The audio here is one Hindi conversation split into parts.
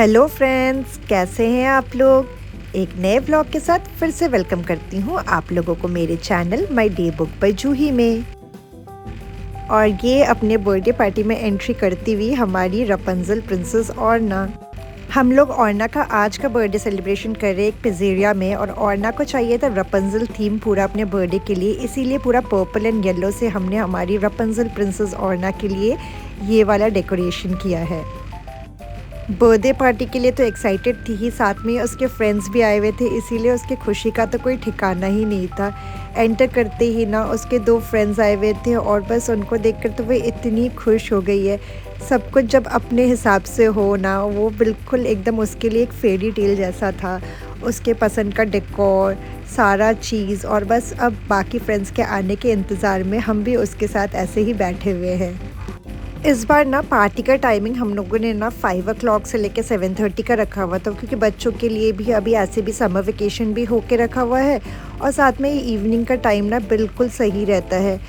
हेलो फ्रेंड्स, कैसे हैं आप लोग। एक नए ब्लॉग के साथ फिर से वेलकम करती हूँ आप लोगों को मेरे channel my day book by Juhi में। और ये अपने बर्थडे पार्टी में एंट्री करती हुई हमारी रपंजल प्रिंसेस ऑर्ना। हम लोग ऑर्ना का आज का बर्थडे सेलिब्रेशन कर रहे एक पिज़्ज़ेरिया में, और ऑर्ना को चाहिए था रपंजल थीम पूरा अपने बर्थडे के लिए, इसीलिए पूरा पर्पल एंड येलो से हमने हमारी रपंजल प्रिंसेस ऑर्ना के लिए ये वाला डेकोरेशन किया है। बर्थडे पार्टी के लिए तो एक्साइटेड थी ही, साथ में उसके फ्रेंड्स भी आए हुए थे, इसीलिए उसकी खुशी का तो कोई ठिकाना ही नहीं था। एंटर करते ही ना उसके 2 फ्रेंड्स आए हुए थे, और बस उनको देखकर तो वो इतनी खुश हो गई है। सब कुछ जब अपने हिसाब से हो ना, वो बिल्कुल एकदम उसके लिए एक फेरी टेल जैसा था। उसके पसंद का डेकोर, सारा चीज़, और बस अब बाकी फ्रेंड्स के आने के इंतज़ार में हम भी उसके साथ ऐसे ही बैठे हुए हैं। इस बार ना पार्टी का टाइमिंग हम लोगों ने ना 5 o'clock से लेकर 7:30 का रखा हुआ था, क्योंकि बच्चों के लिए भी अभी ऐसे भी समर वेकेशन भी होके रखा हुआ है, और साथ में ये इवनिंग का टाइम ना बिल्कुल सही रहता है।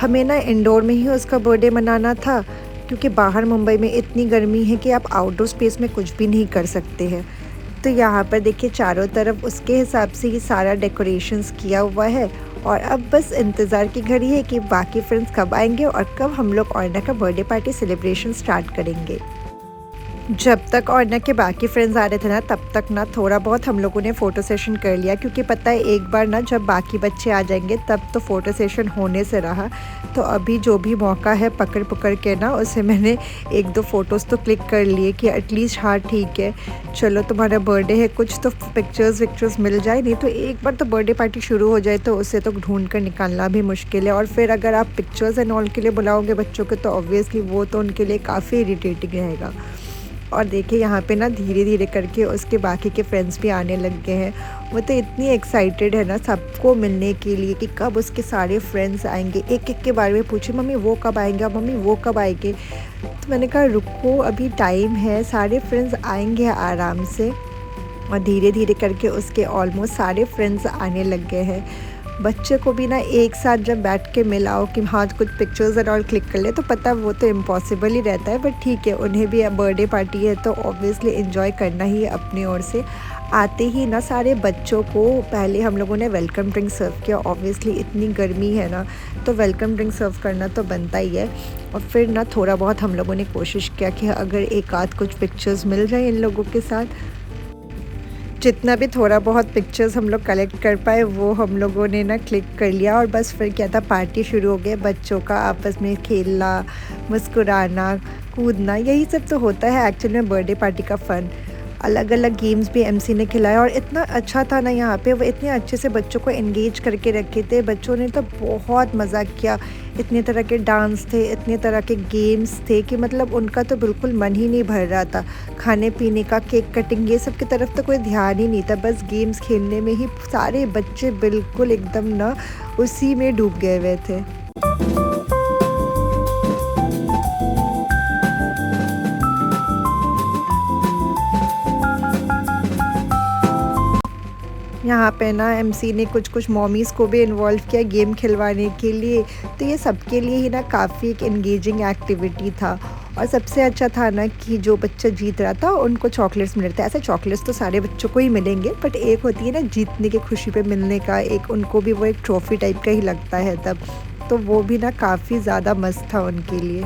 हमें ना इंडोर में ही उसका बर्थडे मनाना था, क्योंकि बाहर मुंबई में इतनी गर्मी है कि आप आउटडोर स्पेस में कुछ भी नहीं कर सकते हैं। तो यहाँ पर देखिए चारों तरफ उसके हिसाब से ही सारा डेकोरेशंस किया हुआ है, और अब बस इंतज़ार की घड़ी है कि बाकी फ्रेंड्स कब आएंगे और कब हम लोग ऑर्ना का बर्थडे पार्टी सेलिब्रेशन स्टार्ट करेंगे। जब तक ऑर्ना के बाकी फ्रेंड्स आ रहे थे ना, तब तक ना थोड़ा बहुत हम लोगों ने फ़ोटो सेशन कर लिया, क्योंकि पता है एक बार ना जब बाकी बच्चे आ जाएंगे तब तो फ़ोटो सेशन होने से रहा। तो अभी जो भी मौका है पकड़ पकड़ के ना उसे मैंने 1-2 फ़ोटोज़ तो क्लिक कर लिए कि एटलीस्ट हाँ ठीक है, चलो तुम्हारा बर्थडे है, कुछ तो पिक्चर्स मिल जाए। नहीं तो एक बार तो बर्थडे पार्टी शुरू हो जाए तो उसे तो ढूंढ कर निकालना भी मुश्किल है, और फिर अगर आप पिक्चर्स एंड ऑल के लिए बुलाओगे बच्चों के तो ऑब्वियसली वो तो उनके लिए काफ़ी इरिटेटिंग रहेगा। और देखिए यहाँ पे ना धीरे धीरे करके उसके बाकी के फ्रेंड्स भी आने लग गए हैं। वो तो इतनी एक्साइटेड है ना सबको मिलने के लिए कि कब उसके सारे फ्रेंड्स आएंगे। एक एक के बारे में पूछे, मम्मी वो कब आएंगे, मम्मी वो कब आएंगे। तो मैंने कहा रुको, अभी टाइम है, सारे फ्रेंड्स आएंगे आराम से। और धीरे धीरे करके उसके ऑलमोस्ट सारे फ्रेंड्स आने लग गए हैं। बच्चे को भी ना एक साथ जब बैठ के मिलाओ कि हाँ कुछ पिक्चर्स एंड ऑल क्लिक कर ले, तो पता वो तो इम्पॉसिबल ही रहता है, बट ठीक है, उन्हें भी बर्थडे पार्टी है तो ऑब्वियसली इन्जॉय करना ही है अपनी ओर से। आते ही ना सारे बच्चों को पहले हम लोगों ने वेलकम ड्रिंक सर्व किया। ऑब्वियसली इतनी गर्मी है ना, तो वेलकम ड्रिंक सर्व करना तो बनता ही है। और फिर ना थोड़ा बहुत हम लोगों ने कोशिश किया कि अगर एक आध कुछ पिक्चर्स मिल जाए इन लोगों के साथ। जितना भी थोड़ा बहुत पिक्चर्स हम लोग कलेक्ट कर पाए वो हम लोगों ने ना क्लिक कर लिया, और बस फिर क्या था, पार्टी शुरू हो गई। बच्चों का आपस में खेलना, मुस्कुराना, कूदना, यही सब तो होता है एक्चुअली में बर्थडे पार्टी का फ़न। अलग अलग गेम्स भी एमसी ने खिलाया, और इतना अच्छा था ना यहाँ पे, वो इतने अच्छे से बच्चों को एंगेज करके रखे थे। बच्चों ने तो बहुत मज़ा किया। इतने तरह के डांस थे, इतने तरह के गेम्स थे कि मतलब उनका तो बिल्कुल मन ही नहीं भर रहा था। खाने पीने का, केक कटिंग, ये सब की तरफ तो कोई ध्यान ही नहीं था, बस गेम्स खेलने में ही सारे बच्चे बिल्कुल एकदम ना उसी में डूब गए हुए थे। यहाँ पे ना एमसी ने कुछ कुछ मॉमीज़ को भी इन्वॉल्व किया गेम खिलवाने के लिए, तो ये सबके लिए ही ना काफ़ी एक एंगेजिंग एक्टिविटी था। और सबसे अच्छा था ना कि जो बच्चा जीत रहा था उनको चॉकलेट्स मिल रहे थे। ऐसे चॉकलेट्स तो सारे बच्चों को ही मिलेंगे, बट एक होती है ना जीतने की खुशी पे मिलने का, एक उनको भी वो एक ट्रॉफ़ी टाइप का ही लगता है तब, तो वो भी ना काफ़ी ज़्यादा मस्त था उनके लिए।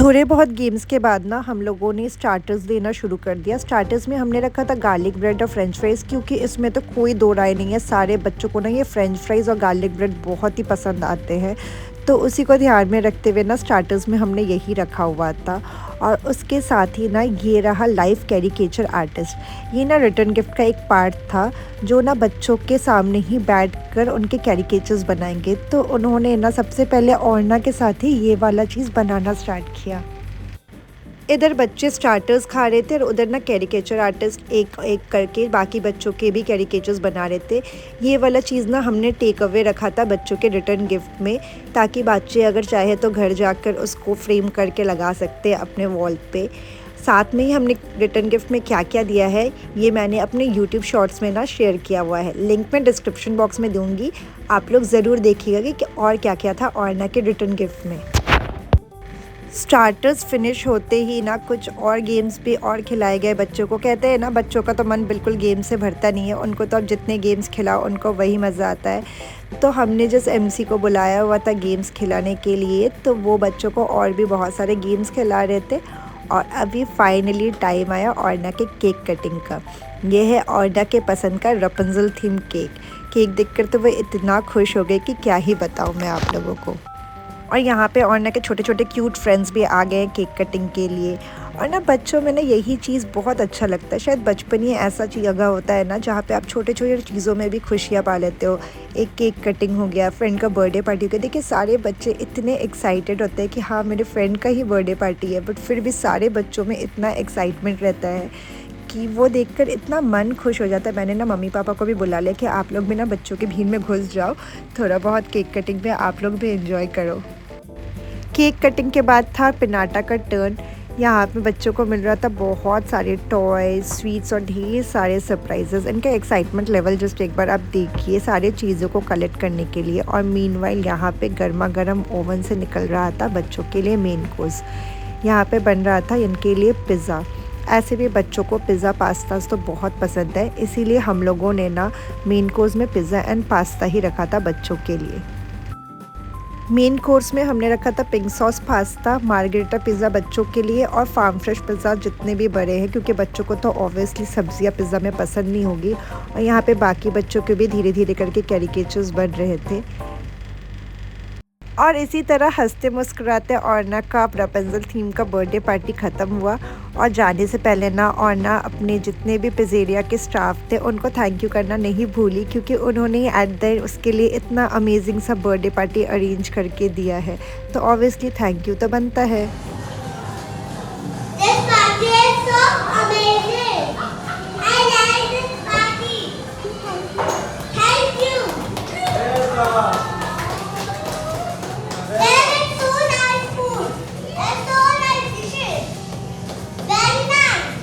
थोड़े बहुत गेम्स के बाद ना हम लोगों ने स्टार्टर्स देना शुरू कर दिया। स्टार्टर्स में हमने रखा था गार्लिक ब्रेड और फ्रेंच फ्राइज़, क्योंकि इसमें तो कोई दो राय नहीं है, सारे बच्चों को ना ये फ्रेंच फ्राइज़ और गार्लिक ब्रेड बहुत ही पसंद आते हैं। तो उसी को ध्यान में रखते हुए ना स्टार्टर्स में हमने यही रखा हुआ था। और उसके साथ ही ना ये रहा लाइव कैरिकेचर आर्टिस्ट। ये ना रिटर्न गिफ्ट का एक पार्ट था, जो ना बच्चों के सामने ही बैठकर उनके कैरिकेचर्स बनाएंगे। तो उन्होंने ना सबसे पहले ऑर्ना के साथ ही ये वाला चीज़ बनाना स्टार्ट किया। इधर बच्चे स्टार्टर्स खा रहे थे, और उधर ना कैरिकेचर आर्टिस्ट एक एक करके बाकी बच्चों के भी कैरिकेचर्स बना रहे थे। ये वाला चीज़ ना हमने टेक अवे रखा था बच्चों के रिटर्न गिफ्ट में, ताकि बच्चे अगर चाहे तो घर जाकर उसको फ्रेम करके लगा सकते हैं अपने वॉल पे। साथ में ही हमने रिटर्न गिफ्ट में क्या क्या दिया है ये मैंने अपने यूट्यूब शॉर्ट्स में ना शेयर किया हुआ है, लिंक मैं डिस्क्रिप्शन बॉक्स में दूँगी, आप लोग ज़रूर देखिएगा कि और क्या क्या था ऑर्ना के रिटर्न गिफ्ट में। स्टार्टर्स फिनिश होते ही ना कुछ और गेम्स भी और खिलाए गए बच्चों को। कहते हैं ना, बच्चों का तो मन बिल्कुल गेम से भरता नहीं है, उनको तो अब जितने गेम्स खिलाओ उनको वही मज़ा आता है। तो हमने जिस एमसी को बुलाया हुआ था गेम्स खिलाने के लिए, तो वो बच्चों को और भी बहुत सारे गेम्स खिला रहे थे। और अभी फाइनली टाइम आया औरना के केक कटिंग का। ये है औरना के पसंद का रपुंज़ल थीम केक। केक देखकर तो वो इतना खुश हो गए कि क्या ही बताऊँ मैं आप लोगों को। और यहाँ पे औरना के छोटे छोटे क्यूट फ्रेंड्स भी आ गए हैं केक कटिंग के लिए। और ना बच्चों में ना यही चीज़ बहुत अच्छा लगता है। शायद बचपन ही ऐसा जगह होता है ना जहाँ पे आप छोटे छोटे चीज़ों में भी खुशियाँ पा लेते हो। एक केक कटिंग हो गया, फ्रेंड का बर्थडे पार्टी हो गया। देखिए सारे बच्चे इतने एक्साइटेड होते हैं कि हाँ मेरे फ्रेंड का ही बर्थडे पार्टी है, बट फिर भी सारे बच्चों में इतना एक्साइटमेंट रहता है कि वो देखकर इतना मन खुश हो जाता है। मैंने ना मम्मी पापा को भी बुला लिया कि आप लोग भी ना बच्चों की भीड़ में घुस जाओ, थोड़ा बहुत केक कटिंग में आप लोग भी एंजॉय करो। केक कटिंग के बाद था पिनाटा का टर्न। यहाँ पे बच्चों को मिल रहा था बहुत सारे टॉयज, स्वीट्स और ढेर सारे सरप्राइजेस। इनका एक्साइटमेंट लेवल जस्ट एक बार आप देखिए सारे चीज़ों को कलेक्ट करने के लिए। और मीनवाइल यहाँ पे गर्मा गर्म ओवन से निकल रहा था बच्चों के लिए मेन कोर्स। यहाँ पे बन रहा था इनके लिए पिज़्ज़ा। ऐसे भी बच्चों को पिज़्ज़ा पास्ता तो बहुत पसंद है, इसीलिए हम लोगों ने ना मेन कोर्स में पिज़्ज़ा एंड पास्ता ही रखा था बच्चों के लिए। मेन कोर्स में हमने रखा था pink sauce pasta, margarita pizza बच्चों के लिए और फार्म फ्रेश पिज़्ज़ा जितने भी बड़े हैं, क्योंकि बच्चों को तो ऑब्वियसली सब्जियां पिज़्ज़ा में पसंद नहीं होगी। और यहाँ पे बाकी बच्चों के भी धीरे धीरे करके कैरिकेचर्स बन रहे थे। और इसी तरह हंसते मुस्कुराते औरना का रपुंज़ल थीम का बर्थडे पार्टी ख़त्म हुआ। और जाने से पहले ना औरना अपने जितने भी पिज़्ज़ेरिया के स्टाफ थे उनको थैंक यू करना नहीं भूली, क्योंकि उन्होंने एट द उसके लिए इतना अमेजिंग सा बर्थडे पार्टी अरेंज करके दिया है, तो ऑब्वियसली थैंक यू तो बनता है। This party is so amazing. I like this party. Thank you. There is so nice food and so nice dishes. Very nice.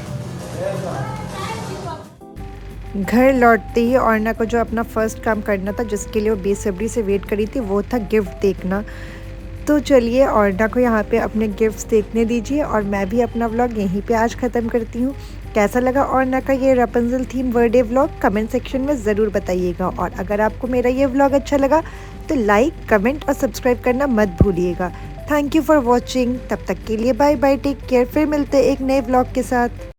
Thank you. घर लौटते ही औरना को जो अपना फर्स्ट काम करना था, जिसके लिए वो बेसब्री से वेट करी थी, वो था गिफ्ट देखना। तो चलिए औरना को यहाँ पे अपने गिफ्ट्स देखने दीजिए और मैं भी अपना व्लॉग यहीं पे आज ख़त्म करती हूँ। कैसा लगा औरना का ये Rapunzel theme birthday vlog comment section में ज़रूर बताइएगा। और अगर आपको मेरा ये व्लॉग अच्छा लगा तो लाइक, कमेंट और सब्सक्राइब करना मत भूलिएगा। Thank you for watching. तब तक के लिए बाय बाय, टेक केयर। फिर मिलते हैं एक नए व्लॉग के साथ।